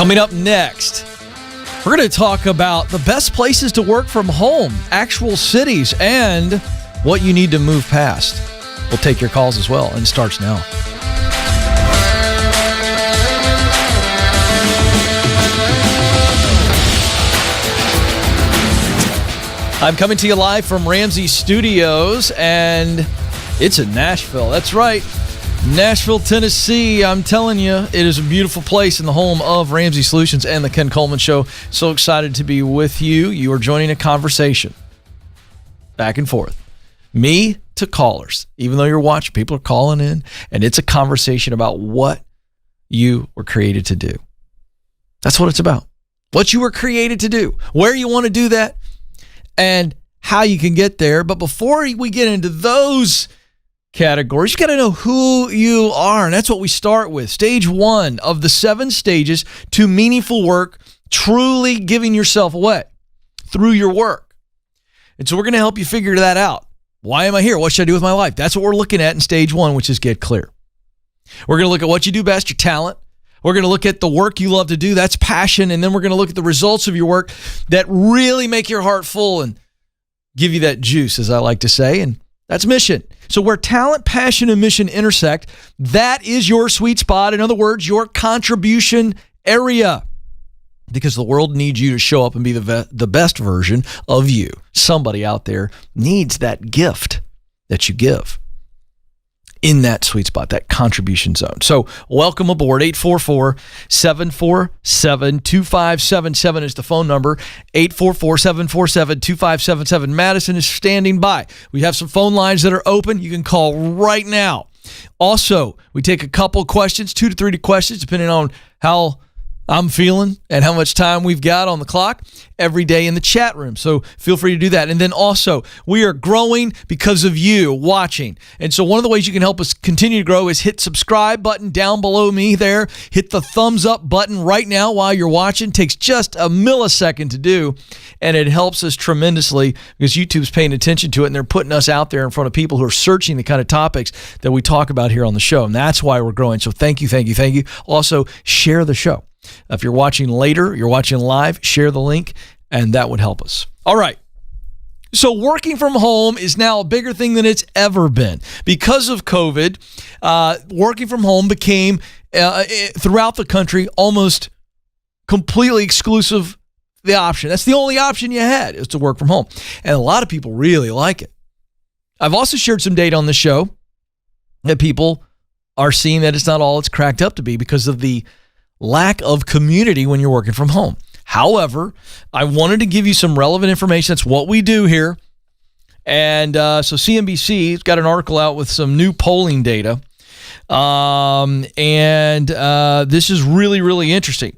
Coming up next, we're going to talk about the best places to work from home, actual cities, and what you need to move past. We'll take your calls as well, and it starts now. I'm coming to you live from Ramsey Studios, and it's in Nashville. That's right. Nashville, Tennessee. I'm telling you, it is a beautiful place in the home of Ramsey Solutions and the Ken Coleman Show. So excited to be with you. You are joining a conversation back and forth. Me to callers. Even though you're watching, people are calling in, and it's a conversation about what you were created to do. That's what it's about. What you were created to do, where you want to do that, and how you can get there. But before we get into those categories, you got to know who you are, and that's what we start with. Stage 1 of the 7 stages to meaningful work, truly giving yourself away through your work. And so we're going to help you figure that out. Why am I here? What should I do with my life? That's what we're looking at in stage 1, which is get clear. We're going to look at what you do best, your talent. We're going to look at the work you love to do, that's passion, and then we're going to look at the results of your work that really make your heart full and give you that juice, as I like to say, and that's mission. So where talent, passion, and mission intersect, that is your sweet spot. In other words, your contribution area. Because the world needs you to show up and be the best version of you. Somebody out there needs that gift that you give in that sweet spot, that contribution zone. So welcome aboard. 844-747-2577 is the phone number. 844-747-2577. Madison is standing by. We have some phone lines that are open. You can call right now. Also, we take a couple questions, 2 to 3 questions, depending on how I'm feeling and how much time we've got on the clock every day in the chat room. So feel free to do that. And then also, we are growing because of you watching. And so one of the ways you can help us continue to grow is hit subscribe button down below me there. Hit the thumbs up button right now while you're watching. It takes just a millisecond to do. And it helps us tremendously because YouTube's paying attention to it and they're putting us out there in front of people who are searching the kind of topics that we talk about here on the show. And that's why we're growing. So thank you, thank you, thank you. Also, share the show. If you're watching later, you're watching live, share the link, and that would help us. All right. So working from home is now a bigger thing than it's ever been. Because of COVID, working from home became, throughout the country, almost completely exclusive the option. That's the only option you had, is to work from home. And a lot of people really like it. I've also shared some data on the show that people are seeing that it's not all it's cracked up to be because of the lack of community when you're working from home. However, I wanted to give you some relevant information. That's what we do here. And so CNBC's got an article out with some new polling data. This is really, really interesting.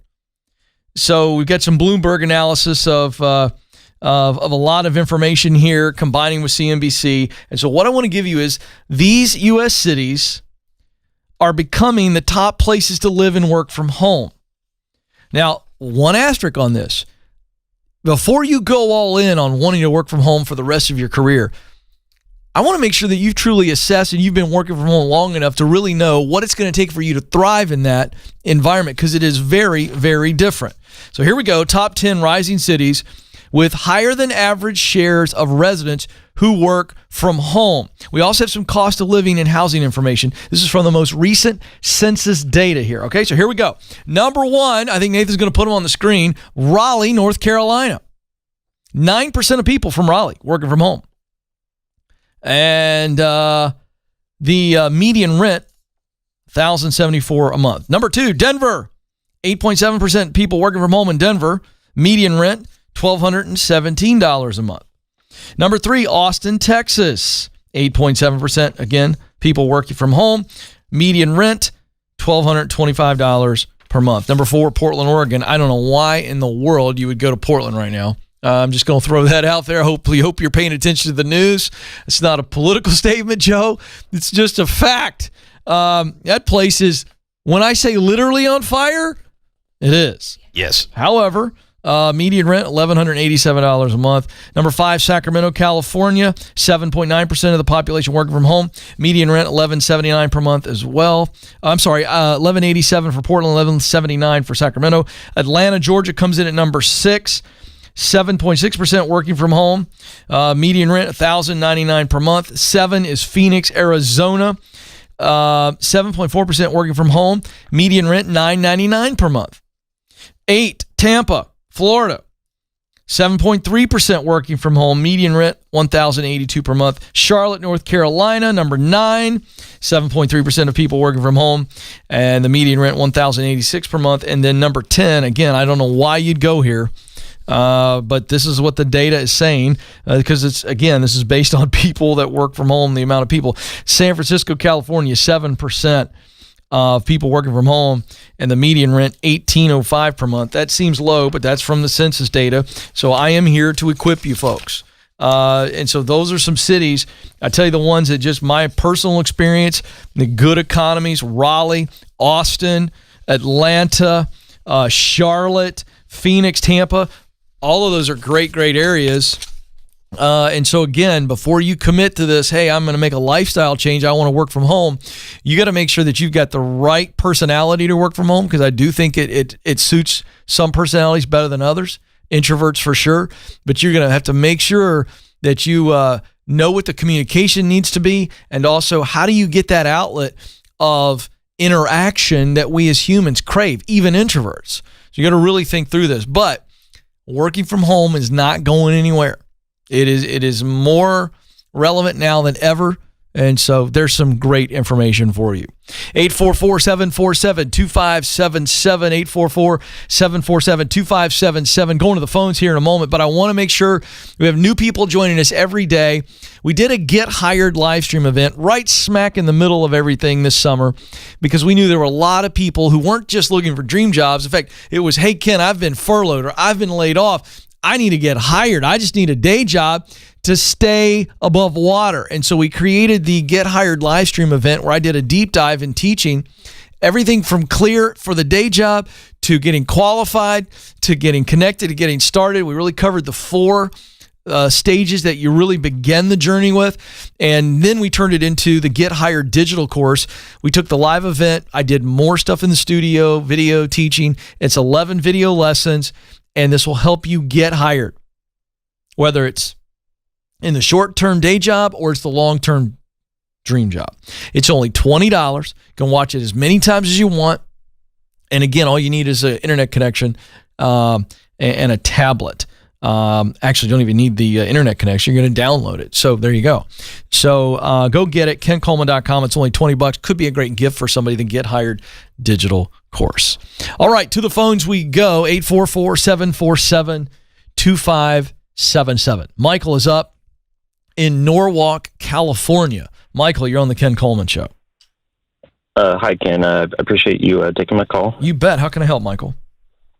So we've got some Bloomberg analysis of a lot of information here combining with CNBC. And so what I want to give you is these U.S. cities are becoming the top places to live and work from home. Now, one asterisk on this. Before you go all in on wanting to work from home for the rest of your career, I want to make sure that you've truly assessed and you've been working from home long enough to really know what it's going to take for you to thrive in that environment, because it is very, very different. So here we go. Top 10 rising cities with higher than average shares of residents who work from home. We also have some cost of living and housing information. This is from the most recent census data here. Okay, so here we go. Number 1, I think Nathan's going to put them on the screen, Raleigh, North Carolina. 9% of people from Raleigh working from home. And the median rent, $1,074 a month. Number 2, Denver. 8.7% people working from home in Denver. Median rent, $1,217 a month. Number 3, Austin, Texas. 8.7%, again, people working from home. Median rent, $1,225 per month. Number 4, Portland, Oregon. I don't know why in the world you would go to Portland right now. I'm just going to throw that out there. Hope you're paying attention to the news. It's not a political statement, Joe. It's just a fact. That place is, when I say literally on fire, it is. Yes. However, Median rent, $1,187 a month. Number 5, Sacramento, California, 7.9% of the population working from home. Median rent, $1,179 per month as well. I'm sorry, $1,187 for Portland, $1,179 for Sacramento. Atlanta, Georgia comes in at number 6. 7.6% working from home. Median rent, $1,099 per month. 7 is Phoenix, Arizona. 7.4% working from home. Median rent, $999 per month. 8, Tampa, Florida. 7.3% working from home. Median rent, $1,082 per month. Charlotte, North Carolina, number 9. 7.3% of people working from home. And the median rent, $1,086 per month. And then number 10, again, I don't know why you'd go here. But this is what the data is saying, because this is based on people that work from home, the amount of people. San Francisco, California, 7% of people working from home, and the median rent, $1,805 per month. That seems low, but that's from the census data. So I am here to equip you folks. And so those are some cities. I tell you the ones that just my personal experience, the good economies: Raleigh, Austin, Atlanta, Charlotte, Phoenix, Tampa. All of those are great, great areas. And so, again, before you commit to this, hey, I'm going to make a lifestyle change, I want to work from home, you got to make sure that you've got the right personality to work from home, because I do think it suits some personalities better than others, introverts for sure. But you're going to have to make sure that you know what the communication needs to be, and also how do you get that outlet of interaction that we as humans crave, even introverts. So you got to really think through this. But working from home is not going anywhere. It is more relevant now than ever. And so there's some great information for you. 844-747-2577, 844-747-2577. Going to the phones here in a moment, but I want to make sure we have new people joining us every day. We did a Get Hired live stream event right smack in the middle of everything this summer, because we knew there were a lot of people who weren't just looking for dream jobs. In fact, it was, hey, Ken, I've been furloughed or I've been laid off. I need to get hired. I just need a day job to stay above water. And so we created the Get Hired live stream event, where I did a deep dive in teaching everything from clear for the day job to getting qualified to getting connected to getting started. We really covered the 4 stages that you really begin the journey with. And then we turned it into the Get Hired digital course. We took the live event. I did more stuff in the studio, video teaching. It's 11 video lessons, and this will help you get hired, whether it's in the short-term day job or it's the long-term dream job. It's only $20. You can watch it as many times as you want. And again, all you need is an internet connection and a tablet. Actually, you don't even need the internet connection. You're going to download it. So there you go. So go get it, kencoleman.com. It's only $20. Could be a great gift for somebody, the Get Hired digital course. All right, to the phones we go, 844-747-2577. Michael is up in Norwalk, California. Michael, you're on the Ken Coleman Show. Hi, Ken. I appreciate you taking my call. You bet. How can I help, Michael?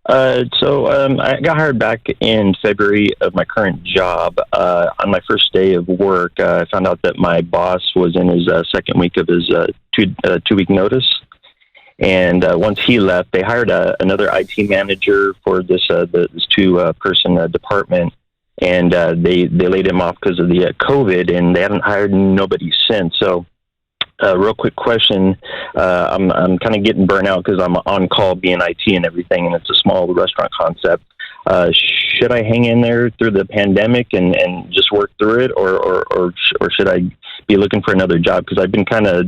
So I got hired back in February of my current job. On my first day of work, I found out that my boss was in his second week of his two-week notice. And once he left, they hired another IT manager for this two-person department. And they laid him off because of the COVID, and they haven't hired nobody since. So, real quick question: I'm kind of getting burnt out because I'm on call being IT and everything, and it's a small restaurant concept. Should I hang in there through the pandemic and just work through it, or should I be looking for another job? Because I've been kind of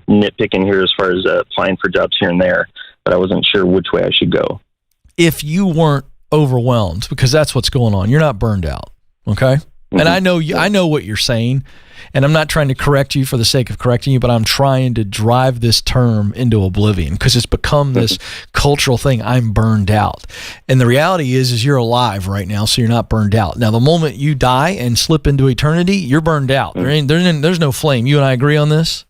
nitpicking here as far as applying for jobs here and there, but I wasn't sure which way I should go. If you weren't overwhelmed, because that's what's going on, you're not burned out, okay? Mm-hmm. And I know what you're saying, and I'm not trying to correct you for the sake of correcting you, but I'm trying to drive this term into oblivion because it's become this cultural thing. I'm burned out. And the reality is you're alive right now, so you're not burned out. Now, the moment you die and slip into eternity, you're burned out. There's no flame. You and I agree on this?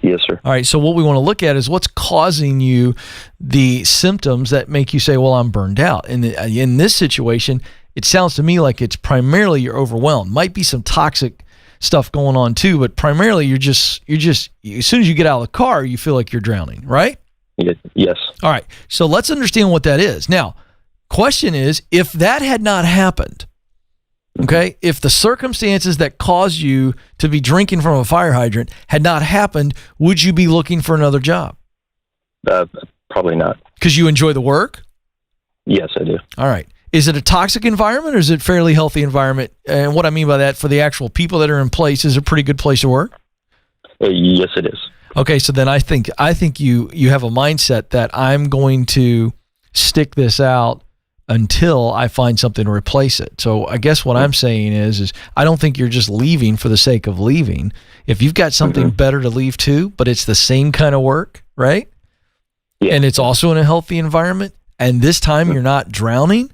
Yes, sir. All right, so what we want to look at is what's causing you the symptoms that make you say, well, I'm burned out. And in this situation, it sounds to me like it's primarily you're overwhelmed. Might be some toxic stuff going on too, but primarily you're just as soon as you get out of the car, you feel like you're drowning, right? Yes. All right, so let's understand what that is. Now, question is, if that had not happened, okay, if the circumstances that caused you to be drinking from a fire hydrant had not happened, would you be looking for another job? Probably not. Because you enjoy the work? Yes, I do. All right. Is it a toxic environment or is it a fairly healthy environment? And what I mean by that, for the actual people that are in place, is it a pretty good place to work? Yes, it is. Okay, so then I think you have a mindset that I'm going to stick this out until I find something to replace it. So I guess what I'm saying is I don't think you're just leaving for the sake of leaving. If you've got something better to leave to, but it's the same kind of work, right? Yeah. And it's also in a healthy environment, and this time you're not drowning,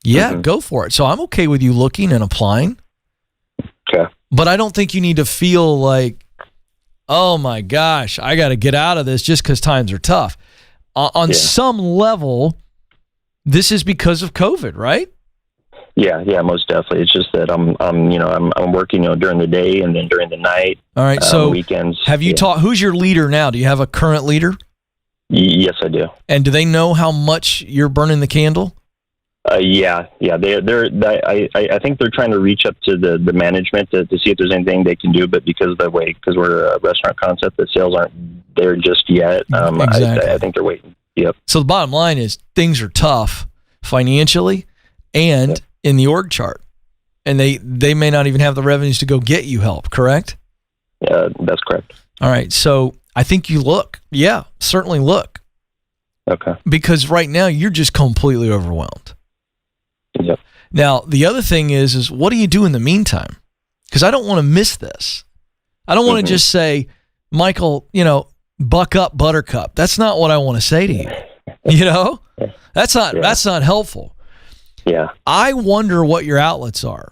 go for it. So I'm okay with you looking and applying. Okay. But I don't think you need to feel like, oh my gosh, I got to get out of this just because times are tough. On some level, this is because of COVID, right? Yeah, most definitely. It's just that I'm working, during the day and then during the night. All right. So weekends. Have you taught? Who's your leader now? Do you have a current leader? Yes, I do. And do they know how much you're burning the candle? Yeah. I think they're trying to reach up to the management to see if there's anything they can do. But because we're a restaurant concept, the sales aren't there just yet. Exactly. I think they're waiting. Yep. So the bottom line is things are tough financially and in the org chart, and they may not even have the revenues to go get you help. Correct? Yeah, that's correct. All right. So I think you look. Yeah, certainly look. Okay. Because right now you're just completely overwhelmed. Yep. Now, the other thing is what do you do in the meantime? Because I don't want to miss this. I don't want to just say, Michael, buck up, buttercup. That's not what I want to say to you. That's not helpful. Yeah. I wonder what your outlets are.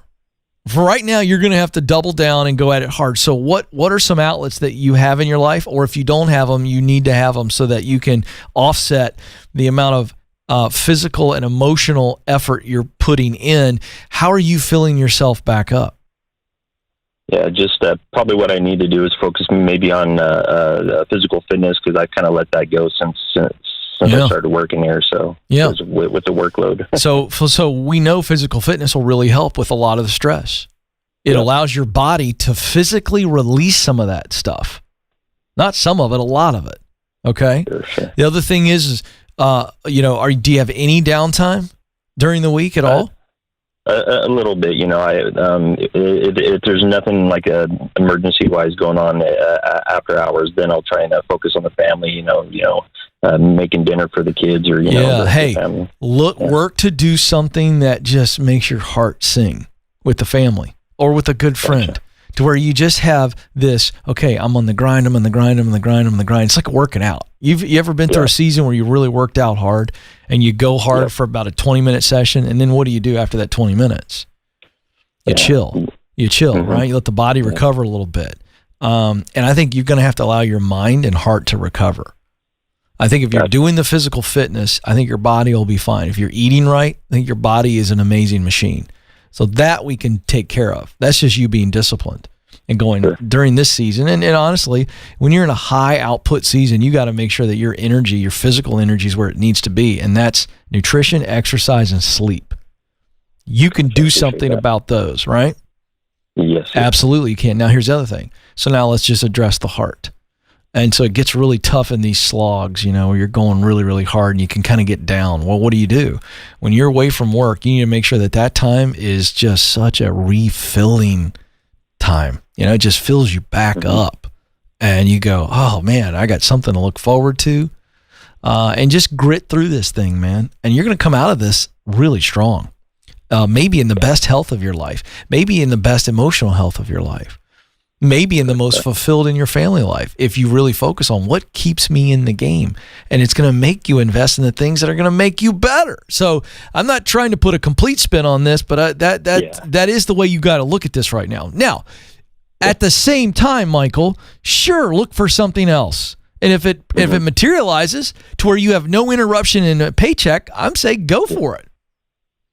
For right now, you're going to have to double down and go at it hard. So what are some outlets that you have in your life? Or if you don't have them, you need to have them so that you can offset the amount of physical and emotional effort you're putting in. How are you filling yourself back up? Yeah, just probably what I need to do is focus maybe on physical fitness, because I kind of let that go since I started working here. So with the workload. so we know physical fitness will really help with a lot of the stress. It allows your body to physically release some of that stuff. Not some of it, a lot of it. Okay. Sure. The other thing is do you have any downtime during the week at all? A little bit, if there's nothing like emergency wise going on after hours, then I'll try and focus on the family, making dinner for the kids or, Hey, family. Work to do something that just makes your heart sing with the family or with a good friend. Gotcha. To where you just have this, okay, I'm on the grind. It's like working out. You ever been through a season where you really worked out hard and you go hard for about a 20-minute session, and then what do you do after that 20 minutes? You chill, right? You let the body recover a little bit. And I think you're going to have to allow your mind and heart to recover. I think if you're doing the physical fitness, I think your body will be fine. If you're eating right, I think your body is an amazing machine. So that we can take care of. That's just you being disciplined and going during this season. And honestly, when you're in a high output season, you got to make sure that your energy, your physical energy is where it needs to be. And that's nutrition, exercise, and sleep. You can do something about those, right? Yes. Absolutely you can. Now here's the other thing. So now let's just address the heart. And so it gets really tough in these slogs, where you're going really, really hard and you can kind of get down. Well, what do? When you're away from work, you need to make sure that time is just such a refilling time. It just fills you back up. And you go, oh man, I got something to look forward to. And just grit through this thing, man. And you're going to come out of this really strong. Maybe in the best health of your life. Maybe in the best emotional health of your life. Maybe in the most fulfilled in your family life, if you really focus on what keeps me in the game. And it's going to make you invest in the things that are going to make you better. So I'm not trying to put a complete spin on this, but that is the way you got to look at this right now. Now, at the same time, Michael, sure, look for something else. And if it materializes to where you have no interruption in a paycheck, I'm saying go for it.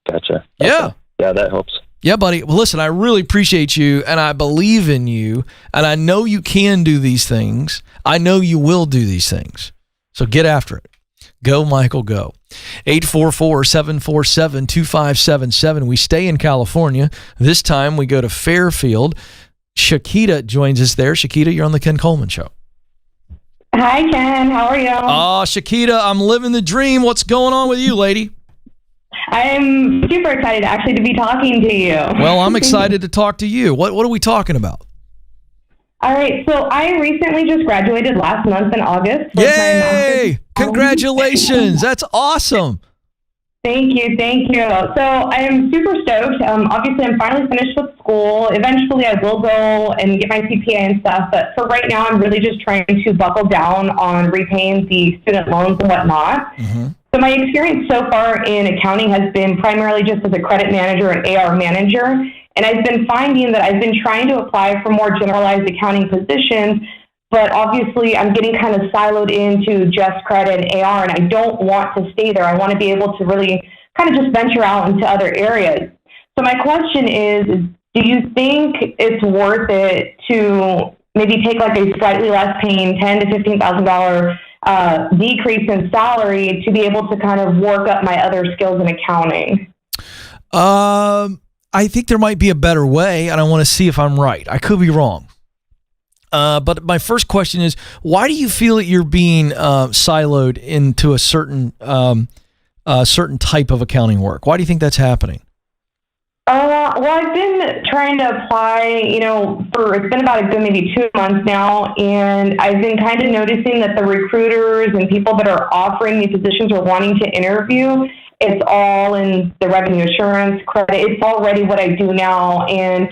Gotcha. Yeah. Okay. Yeah, that helps. Yeah, buddy. Well, listen, I really appreciate you, and I believe in you, and I know you can do these things. I know you will do these things. So get after it. Go, Michael, go. 844-747-2577. We stay in California. This time we go to Fairfield. Shakita joins us there. Shakita, you're on the Ken Coleman Show. Hi, Ken. How are you? Oh, Shakita, I'm living the dream. What's going on with you, lady? I'm super excited actually to be talking to you. Well, I'm excited to talk to you. What are we talking about? All right. So I recently just graduated last month in August. Yay! Congratulations. That's awesome. Thank you. So I am super stoked. Obviously, I'm finally finished with school. Eventually, I will go and get my CPA and stuff. But for right now, I'm really just trying to buckle down on repaying the student loans and whatnot. Mm-hmm. So my experience so far in accounting has been primarily just as a credit manager and AR manager. And I've been finding that I've been trying to apply for more generalized accounting positions, but obviously I'm getting kind of siloed into just credit and AR, and I don't want to stay there. I want to be able to really kind of just venture out into other areas. So my question is do you think it's worth it to maybe take like a slightly less paying $10,000 to $15,000 decrease in salary to be able to kind of work up my other skills in accounting? I think there might be a better way, and I want to see if I'm right. I could be wrong. But my first question is, why do you feel that you're being siloed into a certain type of accounting work? Why do you think that's happening? Well, I've been trying to apply, it's been about a good maybe 2 months now, and I've been kind of noticing that the recruiters and people that are offering me positions or wanting to interview, it's all in the revenue assurance, credit. It's already what I do now, and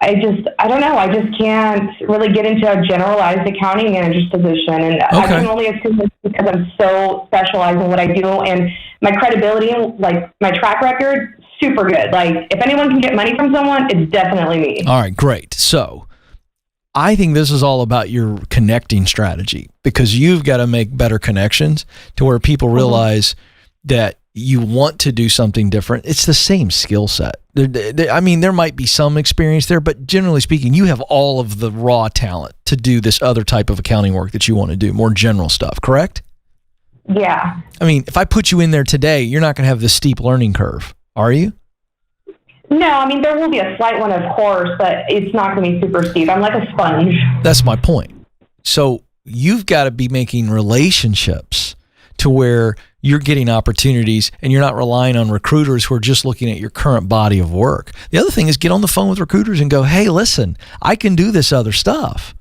I don't know. I just can't really get into a generalized accounting manager's position, and okay. I can only assume it's because I'm so specialized in what I do, and my credibility, like my track record, super good. Like, if anyone can get money from someone, it's definitely me. All right, great. So I think this is all about your connecting strategy, because you've got to make better connections to where people realize that you want to do something different. It's the same skill set. There might be some experience there, but generally speaking, you have all of the raw talent to do this other type of accounting work that you want to do, more general stuff, correct? Yeah. I mean, if I put you in there today, you're not going to have this steep learning curve, are you? No, there will be a slight one, of course, but it's not going to be super steep. I'm like a sponge. That's my point. So you've got to be making relationships to where you're getting opportunities and you're not relying on recruiters who are just looking at your current body of work. The other thing is get on the phone with recruiters and go, hey, listen, I can do this other stuff.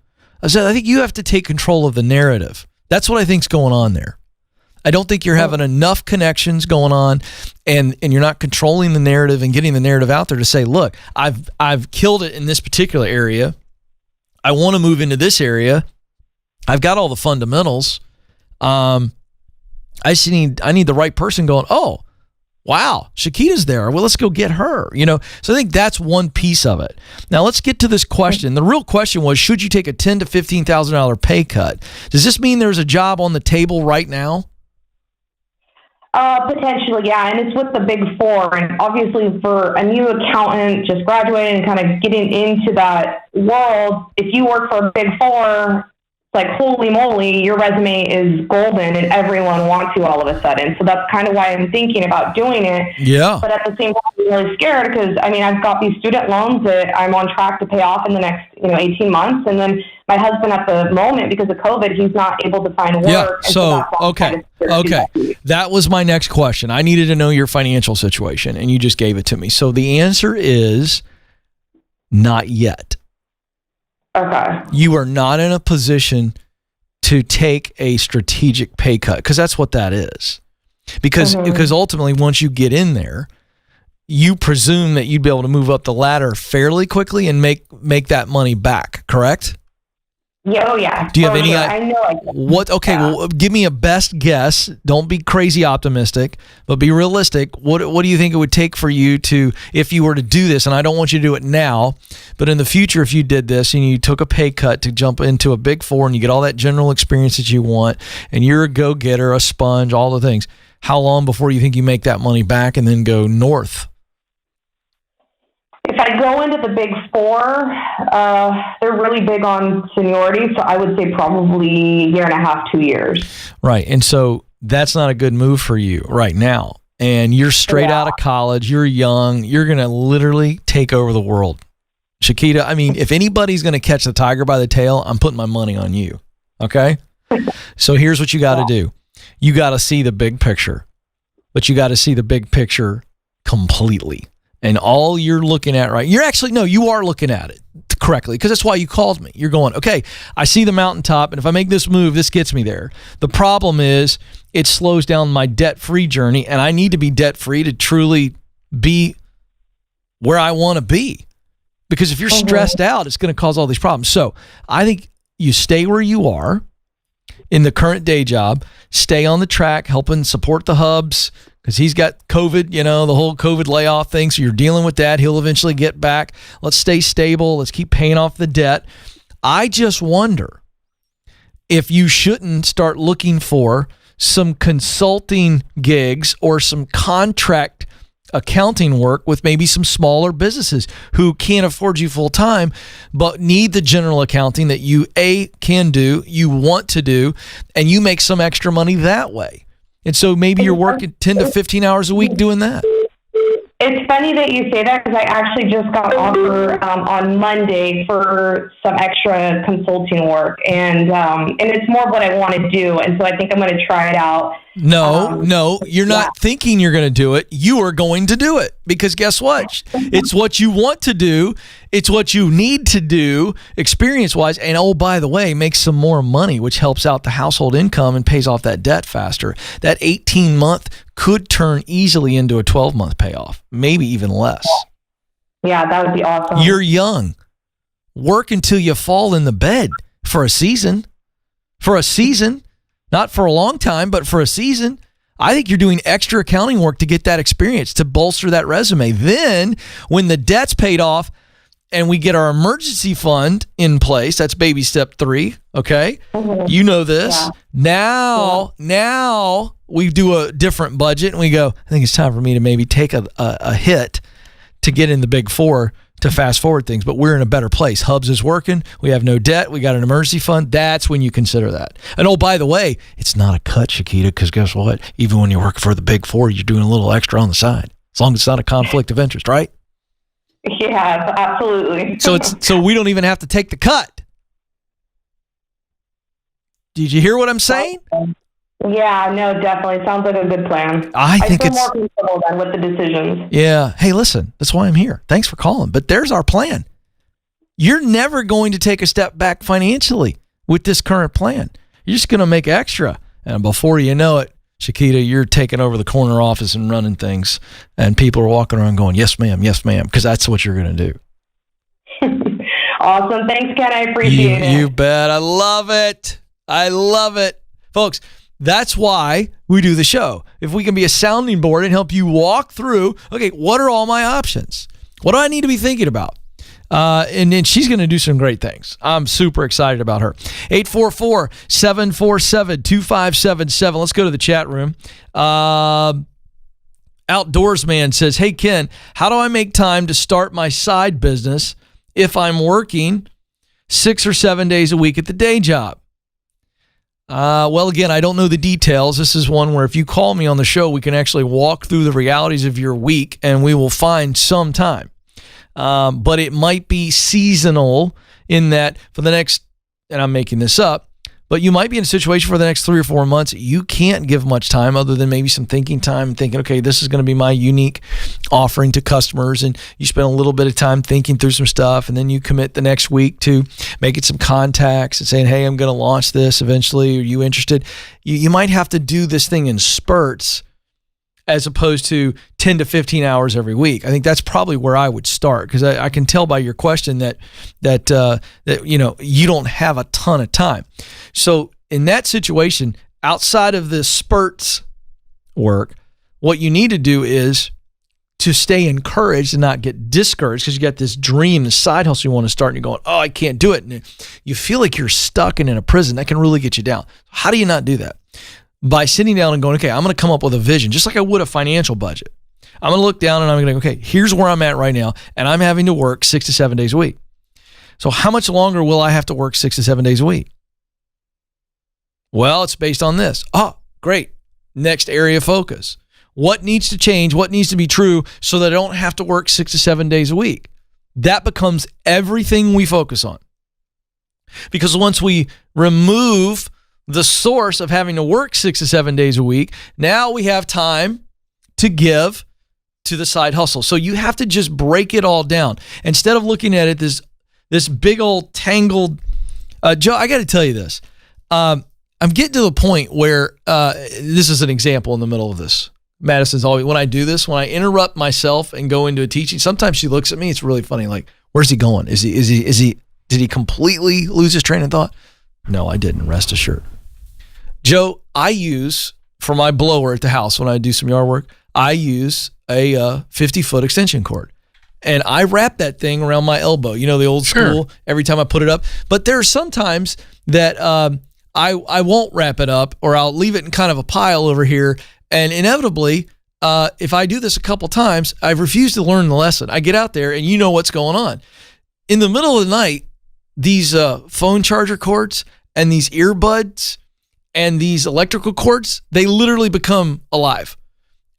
So I think you have to take control of the narrative. That's what I think's going on there. I don't think you're having enough connections going on, and you're not controlling the narrative and getting the narrative out there to say, look, I've killed it in this particular area. I want to move into this area. I've got all the fundamentals. I need the right person going, oh, wow, Shakita's there. Well, let's go get her. So I think that's one piece of it. Now let's get to this question. The real question was, should you take a $10,000 to $15,000 pay cut? Does this mean there's a job on the table right now? Potentially, yeah, and it's with the Big Four, and obviously for a new accountant just graduating and kind of getting into that world, if you work for a Big Four, it's like, holy moly, your resume is golden and everyone wants you all of a sudden. So that's kind of why I'm thinking about doing it. Yeah. But at the same time, I'm really scared because, I've got these student loans that I'm on track to pay off in the next, 18 months. And then my husband at the moment, because of COVID, he's not able to find work. Yeah, so okay. That was my next question. I needed to know your financial situation, and you just gave it to me. So the answer is not yet. Okay. You are not in a position to take a strategic pay cut, because that's what that is. Because ultimately, once you get in there, you presume that you'd be able to move up the ladder fairly quickly and make that money back, correct? Yeah, oh yeah. Do you have any? I know. What? Okay, yeah. Well, give me a best guess. Don't be crazy optimistic, but be realistic. What do you think it would take for you to, if you were to do this? And I don't want you to do it now, but in the future, if you did this and you took a pay cut to jump into a Big Four and you get all that general experience that you want, and you're a go-getter, a sponge, all the things. How long before you think you make that money back and then go north? If I go into the Big Four, they're really big on seniority, so I would say probably a year and a half, 2 years. Right, and so that's not a good move for you right now. And you're straight out of college. You're young. You're going to literally take over the world. Shakita, I mean, if anybody's going to catch the tiger by the tail, I'm putting my money on you. Okay? So here's what you got to do. You got to see the big picture. But you got to see the big picture completely. And all you're looking at, right? You are looking at it correctly, because that's why you called me. You're going, okay, I see the mountaintop, and if I make this move, this gets me there. The problem is it slows down my debt-free journey, and I need to be debt-free to truly be where I want to be. Because if you're stressed out, it's going to cause all these problems. So I think you stay where you are in the current day job, stay on the track, helping support the hubs, because he's got COVID, the whole COVID layoff thing. So you're dealing with that. He'll eventually get back. Let's stay stable. Let's keep paying off the debt. I just wonder if you shouldn't start looking for some consulting gigs or some contract accounting work with maybe some smaller businesses who can't afford you full time, but need the general accounting that you can do, you want to do, and you make some extra money that way. And so maybe you're working 10 to 15 hours a week doing that. It's funny that you say that, because I actually just got an offer on Monday for some extra consulting work, and it's more of what I want to do, and so I think I'm going to try it out. No, you're not thinking you're going to do it. You are going to do it, because guess what? It's what you want to do. It's what you need to do experience-wise, and oh, by the way, make some more money, which helps out the household income and pays off that debt faster. That 18-month could turn easily into a 12-month payoff, maybe even less. Yeah, that would be awesome. You're young. Work until you fall in the bed for a season. For a season. Not for a long time, but for a season. I think you're doing extra accounting work to get that experience, to bolster that resume. Then, when the debt's paid off and we get our emergency fund in place, that's baby step 3, okay? Mm-hmm. You know this. Yeah. Now we do a different budget and we go, I think it's time for me to maybe take a hit to get in the big 4 to fast forward things, but we're in a better place. Hubs is working. We have no debt. We got an emergency fund. That's when you consider that. And oh, by the way, it's not a cut, Shakita, because guess what? Even when you're working for the big 4, you're doing a little extra on the side, as long as it's not a conflict of interest, right? Yeah, absolutely. So we don't even have to take the cut. Did you hear what I'm saying? Yeah, no, definitely. Sounds like a good plan. I think it's more comfortable then with the decisions. Yeah. Hey, listen, that's why I'm here. Thanks for calling. But there's our plan. You're never going to take a step back financially with this current plan. You're just going to make extra. And before you know it, Shakita, you're taking over the corner office and running things. And people are walking around going, yes, ma'am, because that's what you're going to do. Awesome. Thanks, Ken. I appreciate it. You bet. I love it. Folks, that's why we do the show. If we can be a sounding board and help you walk through, okay, what are all my options? What do I need to be thinking about? And then she's going to do some great things. I'm super excited about her. 844-747-2577. Let's go to the chat room. Outdoors Man says, hey, Ken, how do I make time to start my side business if I'm working 6 or 7 days a week at the day job? Well, again, I don't know the details. This is one where if you call me on the show, we can actually walk through the realities of your week and we will find some time. But it might be seasonal in that for the next, and I'm making this up, but you might be in a situation for the next 3 or 4 months. You can't give much time other than maybe some thinking time and thinking, okay, this is going to be my unique offering to customers. And you spend a little bit of time thinking through some stuff. And then you commit the next week to making some contacts and saying, hey, I'm going to launch this eventually. Are you interested? You might have to do this thing in spurts as opposed to 10 to 15 hours every week. I think that's probably where I would start, because I can tell by your question that you don't have a ton of time. So in that situation, outside of the spurts work, what you need to do is to stay encouraged and not get discouraged, because you got this dream, this side hustle you want to start, and you're going, oh, I can't do it. And you feel like you're stuck and in a prison. That can really get you down. How do you not do that? By sitting down and going, okay, I'm going to come up with a vision, just like I would a financial budget. I'm going to look down and I'm going to go, okay, here's where I'm at right now, and I'm having to work 6 to 7 days a week. So how much longer will I have to work 6 to 7 days a week? Well, it's based on this. Oh, great. next area of focus. What needs to change? What needs to be true so that I don't have to work 6 to 7 days a week? That becomes everything we focus on. Because once we remove the source of having to work 6 to 7 days a week, now we have time to give to the side hustle. So you have to just break it all down. Instead of looking at it, this big old tangled, Joe, I got to tell you this. I'm getting to the point where this is an example in the middle of this. Madison's always, when I do this, when I interrupt myself and go into a teaching, sometimes she looks at me. It's really funny. Like, where's he going? Did he completely lose his train of thought? No, I didn't. Rest assured. Joe, I use, for my blower at the house when I do some yard work, I use a 50-foot extension cord. And I wrap that thing around my elbow. You know, the old school, every time I put it up. But there are some times that I won't wrap it up, or I'll leave it in kind of a pile over here. And inevitably, if I do this a couple times, I've refused to learn the lesson. I get out there and you know what's going on. In the middle of the night, these phone charger cords and these earbuds and these electrical cords, they literally become alive.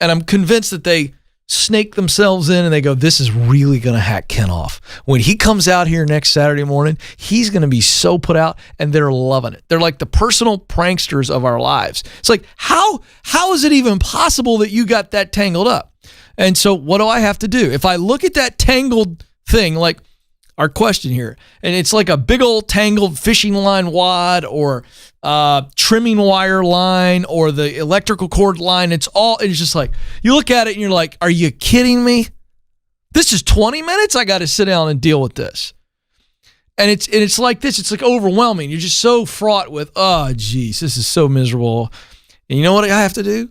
And I'm convinced that they snake themselves in and they go, this is really going to hack Ken off. When he comes out here next Saturday morning, he's going to be so put out, and they're loving it. They're like the personal pranksters of our lives. It's like, how is it even possible that you got that tangled up? And so what do I have to do? If I look at that tangled thing, like our question here, and it's like a big old tangled fishing line wad or trimming wire line or the electrical cord line, it's just like, you look at it and you're like, are you kidding me? This is 20 minutes? I got to sit down and deal with this. And it's like this, it's like overwhelming. You're just so fraught with, oh geez, this is so miserable. And you know what I have to do?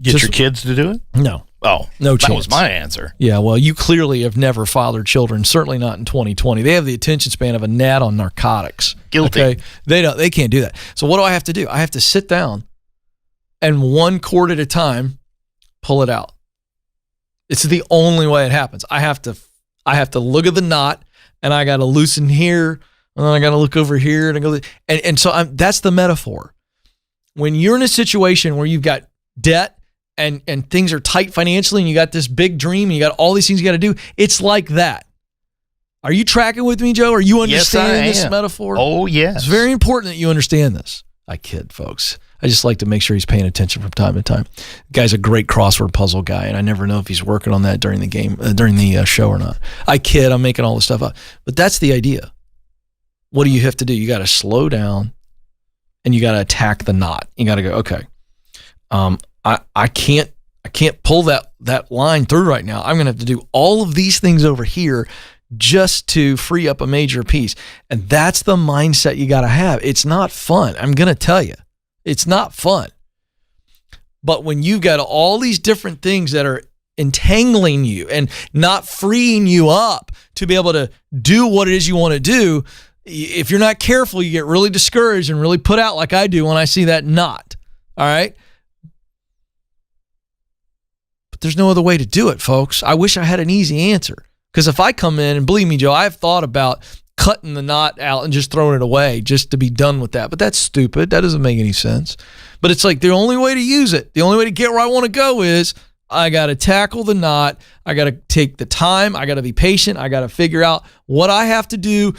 Get your kids to do it? No. Oh, no chance. That was my answer. Yeah, well, you clearly have never fathered children, certainly not in 2020. They have the attention span of a gnat on narcotics. Guilty. Okay? They can't do that. So what do I have to do? I have to sit down and one cord at a time pull it out. It's the only way it happens. I have to look at the knot, and I got to loosen here, and then I got to look over here, and so that's the metaphor. When you're in a situation where you've got debt and things are tight financially, and you got this big dream, and you got all these things you got to do, it's like that. Are you tracking with me, Joe? Are you understanding this metaphor? Oh, yes. It's very important that you understand this. I kid, folks. I just like to make sure he's paying attention from time to time. The guy's a great crossword puzzle guy, and I never know if he's working on that during the game, during the show or not. I kid. I'm making all this stuff up. But that's the idea. What do you have to do? You got to slow down, and you got to attack the knot. You got to go, okay, I can't pull that line through right now. I'm going to have to do all of these things over here just to free up a major piece. And that's the mindset you got to have. It's not fun. I'm going to tell you, it's not fun. But when you've got all these different things that are entangling you and not freeing you up to be able to do what it is you want to do, if you're not careful, you get really discouraged and really put out like I do when I see that knot. All right? But there's no other way to do it, folks. I wish I had an easy answer. Because if I come in, and believe me, Joe, I've thought about cutting the knot out and just throwing it away just to be done with that. But that's stupid. That doesn't make any sense. But it's like the only way to use it, the only way to get where I want to go is I got to tackle the knot. I got to take the time. I got to be patient. I got to figure out what I have to do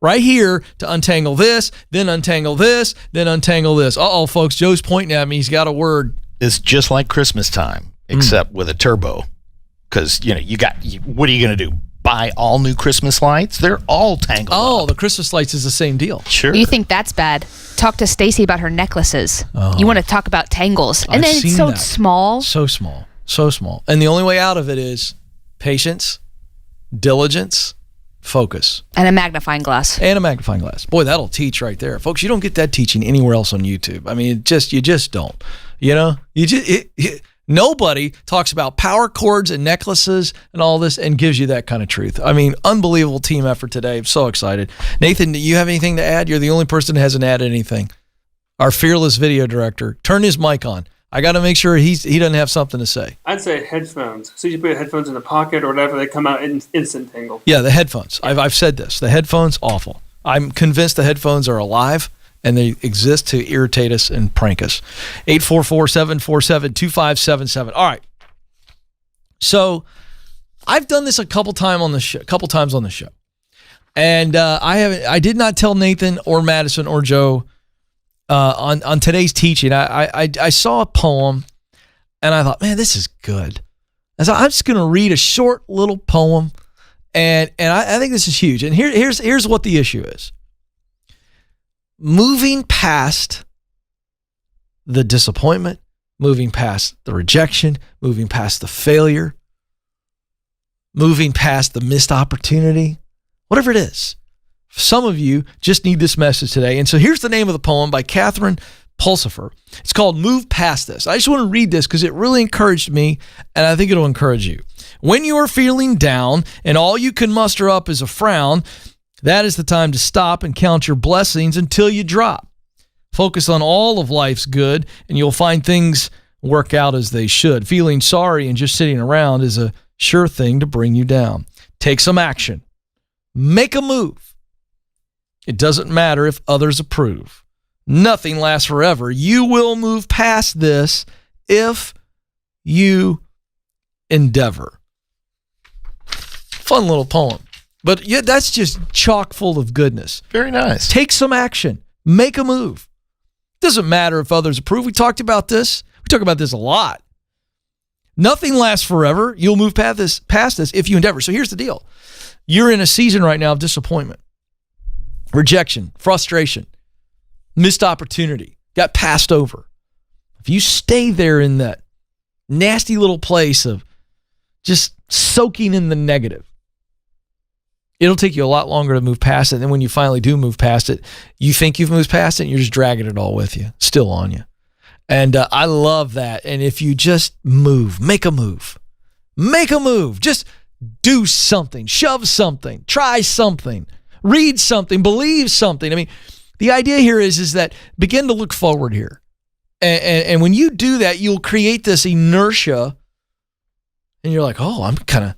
right here to untangle this, then untangle this, then untangle this. Uh-oh, folks, Joe's pointing at me. He's got a word. It's just like Christmas time, except with a turbo. Because, what are you going to do? Buy all new Christmas lights? They're all tangled up. The Christmas lights is the same deal. Sure. You think that's bad? Talk to Stacy about her necklaces. Oh. You want to talk about tangles. And I've then it's seen so that. small. So small. So small. And the only way out of it is patience, diligence, focus. And a magnifying glass. And a magnifying glass. Boy, that'll teach right there. Folks, you don't get that teaching anywhere else on YouTube. I mean, you just don't. Nobody talks about power cords and necklaces and all this and gives you that kind of truth. I mean, unbelievable team effort today. I'm so excited. Nathan, do you have anything to add? You're the only person that hasn't added anything. Our fearless video director. Turn his mic on. I got to make sure he doesn't have something to say. I'd say headphones. So you put your headphones in the pocket or whatever, they come out instant tangle. Yeah, the headphones. I've said this. The headphones, awful. I'm convinced the headphones are alive and they exist to irritate us and prank us. 844-747-2577. All right. So I've done this a couple times on the show. And I did not tell Nathan or Madison or Joe on today's teaching. I saw a poem and I thought, man, this is good. I thought, I'm just going to read a short little poem, and I think this is huge. And here's what the issue is. Moving past the disappointment, moving past the rejection, moving past the failure, moving past the missed opportunity, whatever it is. Some of you just need this message today. And so here's the name of the poem by Catherine Pulsifer. It's called Move Past This. I just want to read this because it really encouraged me, and I think it'll encourage you. When you are feeling down and all you can muster up is a frown, that is the time to stop and count your blessings until you drop. Focus on all of life's good, and you'll find things work out as they should. Feeling sorry and just sitting around is a sure thing to bring you down. Take some action. Make a move. It doesn't matter if others approve. Nothing lasts forever. You will move past this if you endeavor. Fun little poem. But yeah, that's just chock full of goodness. Very nice. Take some action. Make a move. Doesn't matter if others approve. We talked about this. We talk about this a lot. Nothing lasts forever. You'll move past this if you endeavor. So here's the deal. You're in a season right now of disappointment, rejection, frustration, missed opportunity, got passed over. If you stay there in that nasty little place of just soaking in the negative, it'll take you a lot longer to move past it. And then when you finally do move past it, you think you've moved past it and you're just dragging it all with you, still on you. And I love that. And if you just move, make a move, just do something, shove something, try something, read something, believe something. I mean, the idea here is that begin to look forward here. And when you do that, you'll create this inertia and you're like, oh,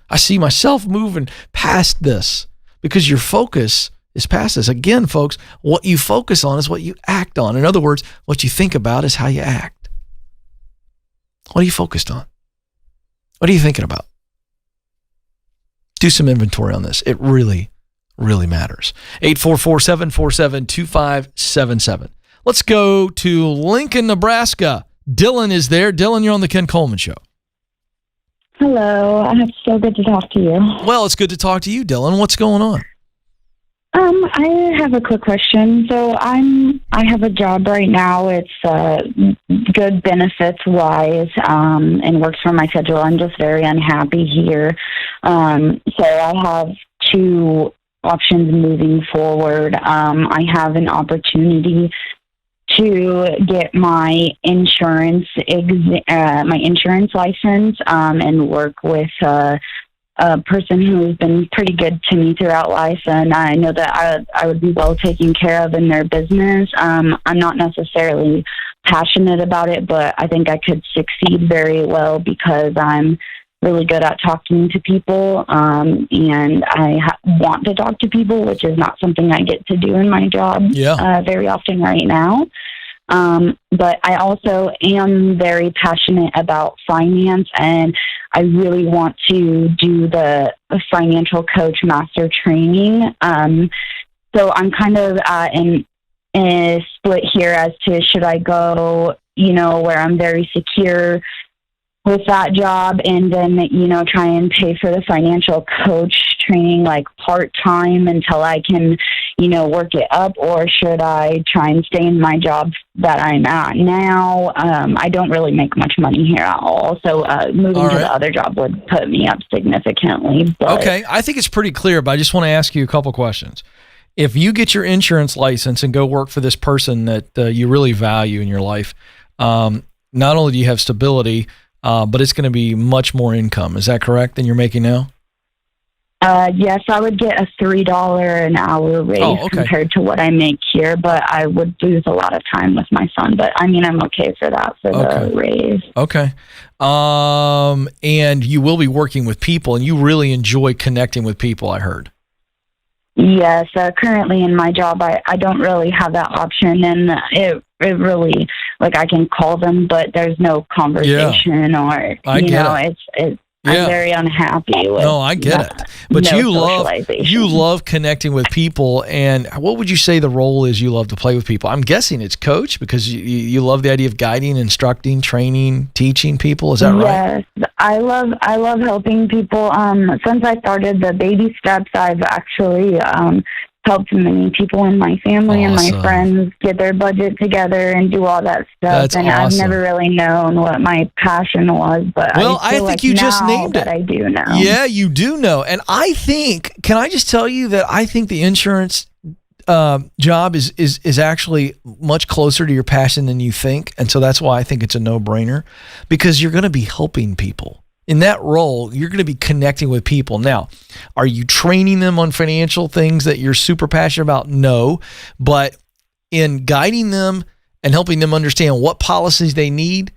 I see myself moving past this because your focus is past this. Again, folks, what you focus on is what you act on. In other words, what you think about is how you act. What are you focused on? What are you thinking about? Do some inventory on this. It really, really matters. 844-747-2577. Let's go to Lincoln, Nebraska. Dylan is there. Dylan, you're on the Ken Coleman Show. Hello. It's so good to talk to you. Well, it's good to talk to you, Dylan. What's going on? I have a quick question. So I have a job right now. It's good benefits wise, and works for my schedule. I'm just very unhappy here. So I have two options moving forward. I have an opportunity to get my insurance license and work with a person who's been pretty good to me throughout life, and I know that I would be well taken care of in their business. I'm not necessarily passionate about it, but I think I could succeed very well because I'm really good at talking to people, and I want to talk to people, which is not something I get to do in my job very often right now. But I also am very passionate about finance, and I really want to do the financial coach master training. So I'm kind of in a split here as to should I go, where I'm very secure with that job and then, try and pay for the financial coach training like part-time until I can, work it up, or should I try and stay in my job that I'm at now? I don't really make much money here at all, so moving to the other job would put me up significantly. But okay, I think it's pretty clear, but I just want to ask you a couple questions. If you get your insurance license and go work for this person that you really value in your life, not only do you have stability, but it's going to be much more income. Is that correct than you're making now? Yes, I would get a $3 an hour raise compared to what I make here, but I would lose a lot of time with my son. But I'm okay for that, for the raise. Okay. And you will be working with people, and you really enjoy connecting with people, I heard. Yes, currently in my job, I don't really have that option, and it really, like, I can call them, but there's no conversation or, I'm very unhappy with No, I get it. But no you socialization. love connecting with people, and what would you say the role is you love to play with people? I'm guessing it's coach, because you love the idea of guiding, instructing, training, teaching people. Is that right? Yes, I love helping people. Since I started the baby steps, I've actually helped many people in my family and my friends get their budget together and do all that stuff. That's awesome. I've never really known what my passion was, but I feel like you now just named it. that I do know. Yeah, you do know. And I think, can I just tell you that I think the insurance job is actually much closer to your passion than you think. And so that's why I think it's a no-brainer, because you're going to be helping people. In that role, you're going to be connecting with people. Now, are you training them on financial things that you're super passionate about? No. But in guiding them and helping them understand what policies they need,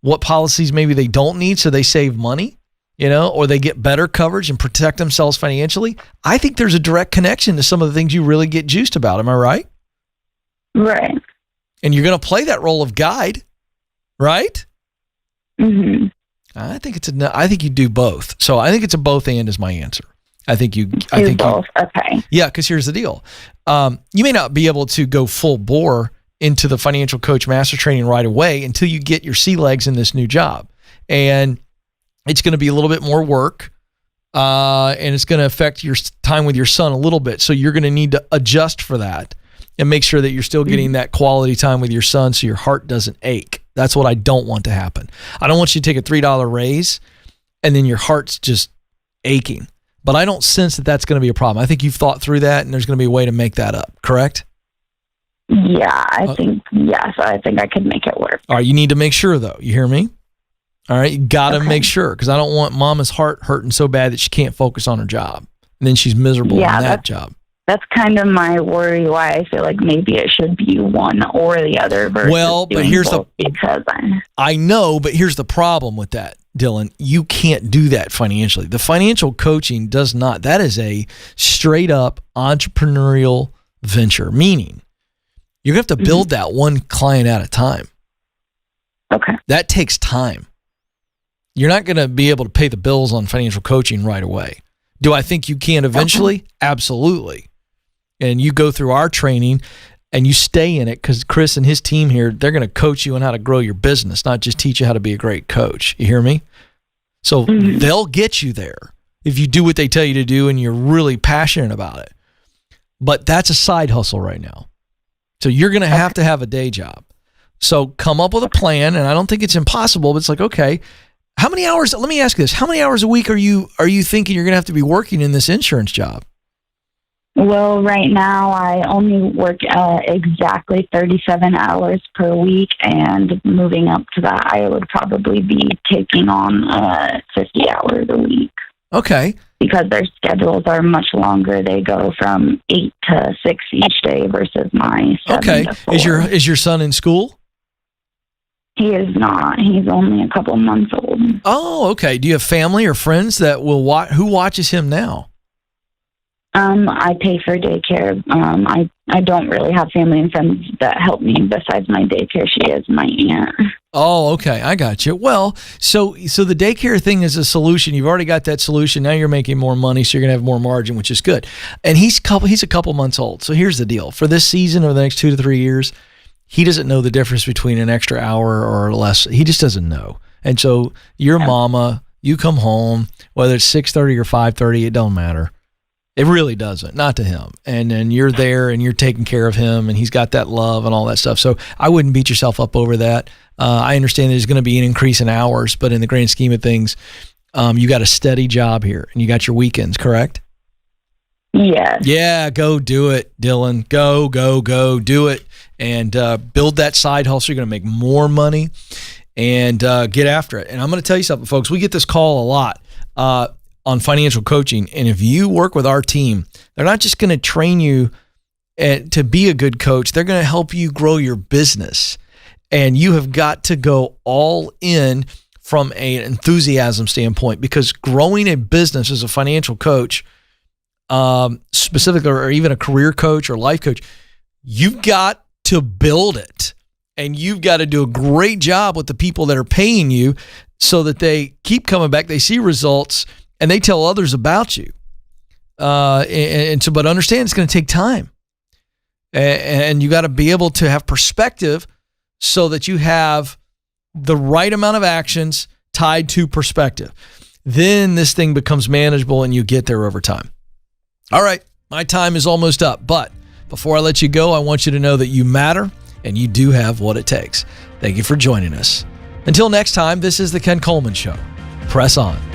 what policies maybe they don't need so they save money, or they get better coverage and protect themselves financially, I think there's a direct connection to some of the things you really get juiced about. Am I right? Right. And you're going to play that role of guide, right? Mm-hmm. I think you do both. So I think it's a both and is my answer. I think both. Okay. Yeah, because here's the deal. You may not be able to go full bore into the financial coach master training right away until you get your sea legs in this new job. And it's going to be a little bit more work. And it's going to affect your time with your son a little bit. So you're going to need to adjust for that and make sure that you're still getting that quality time with your son so your heart doesn't ache. That's what I don't want to happen. I don't want you to take a $3 raise and then your heart's just aching. But I don't sense that that's going to be a problem. I think you've thought through that, and there's going to be a way to make that up, correct? Yeah, I think I could make it work. All right, you need to make sure, though. You hear me? All right, you got to make sure, because I don't want mama's heart hurting so bad that she can't focus on her job. And then she's miserable in that job. That's kind of my worry, why I feel like maybe it should be one or the other versus but here's because I know, but here's the problem with that, Dylan. You can't do that financially. The financial coaching does not. That is a straight up entrepreneurial venture, meaning you're going to have to build that one client at a time. Okay. That takes time. You're not going to be able to pay the bills on financial coaching right away. Do I think you can eventually? Okay. Absolutely. And you go through our training and you stay in it, because Chris and his team here, they're going to coach you on how to grow your business, not just teach you how to be a great coach. You hear me? So they'll get you there if you do what they tell you to do and you're really passionate about it. But that's a side hustle right now. So you're going to have a day job. So come up with a plan, and I don't think it's impossible, but it's like, okay, how many hours, let me ask you this, how many hours a week are you thinking you're going to have to be working in this insurance job? Well, right now I only work exactly 37 hours per week, and moving up to that, I would probably be taking on 50 hours a week. Okay. Because their schedules are much longer. They go from 8 to 6 each day versus my 7 to 4. Is your son in school? He is not. He's only a couple months old. Oh, okay. Do you have family or friends that will watch? Who watches him now? I pay for daycare. I don't really have family and friends that help me besides my daycare. She is my aunt. Oh, okay. I got you. Well, so the daycare thing is a solution. You've already got that solution. Now you're making more money, so you're going to have more margin, which is good. And he's a couple months old. So here's the deal. For this season or the next 2 to 3 years, he doesn't know the difference between an extra hour or less. He just doesn't know. And so your mama, you come home, whether it's 6:30 or 5:30, it don't matter. It really doesn't, not to him. And then you're there and you're taking care of him, and he's got that love and all that stuff. So I wouldn't beat yourself up over that. I understand there's going to be an increase in hours, but in the grand scheme of things, you got a steady job here and you got your weekends, correct? Yes. Yeah, go do it, Dylan. Go do it, and build that side hustle. You're going to make more money, and get after it. And I'm going to tell you something, folks. We get this call a lot on financial coaching, and if you work with our team, they're not just going to train you to be a good coach. They're going to help you grow your business, and you have got to go all in from an enthusiasm standpoint, because growing a business as a financial coach specifically, or even a career coach or life coach, you've got to build it. And you've got to do a great job with the people that are paying you so that they keep coming back, they see results, and they tell others about you. But understand it's going to take time. And you got to be able to have perspective so that you have the right amount of actions tied to perspective. Then this thing becomes manageable and you get there over time. All right, my time is almost up. But before I let you go, I want you to know that you matter and you do have what it takes. Thank you for joining us. Until next time, this is the Ken Coleman Show. Press on.